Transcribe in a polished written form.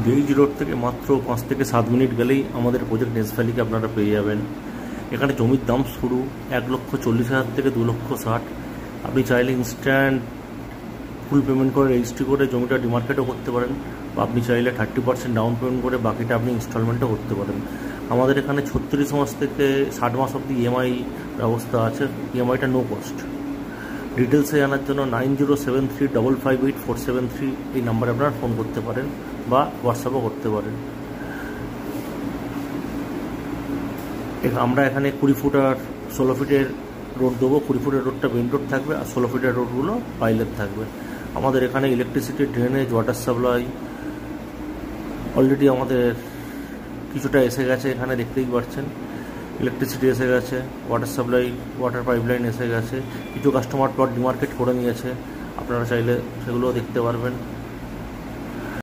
Beige road থেকে মাত্র 5 থেকে 7 মিনিট গেলেই আমাদের প্রজেক্ট নেস ভ্যালিকে আপনারা পেয়ে যাবেন। এখানে জমির দাম শুরু 1,40,000 থেকে 2,60,000। আপনি চাইলে ইনস্ট্যান্ট ফুল পেমেন্ট করে রেজিস্ট্রি করে জমিটা ডিমার্কেটও করতে পারেন, বা আপনি চাইলে 30% ডাউন পেমেন্ট করে বাকিটা আপনি ইনস্টলমেন্টও করতে পারেন। আমাদের এখানে 36 মাস থেকে 60 মাস অবধি ইএমআই ব্যবস্থা আছে। ইএমআইটা নো কস্ট। ডিটেলসে জানার জন্য 9073558473 এই নাম্বারে আপনারা ফোন করতে পারেন বা হোয়াটসঅ্যাপও করতে পারেন। আমরা এখানে 20 ফুট আর 16 ফিটের রোড দেবো। 20 ফুটের রোডটা মেন রোড থাকবে আর 16 ফিটের রোডগুলো পাইলেট থাকবে। আমাদের এখানে electricity, drainage, water supply already আমাদের কিছুটা এসে গেছে। এখানে দেখতেই পাচ্ছেন ইলেকট্রিসিটি এসে গেছে, ওয়াটার সাপ্লাই, ওয়াটার পাইপলাইন এসে গেছে। কিছু কাস্টমার প্লট ডিমার্কেট করে নিয়েছে, আপনারা চাইলে সেগুলোও দেখতে পারবেন।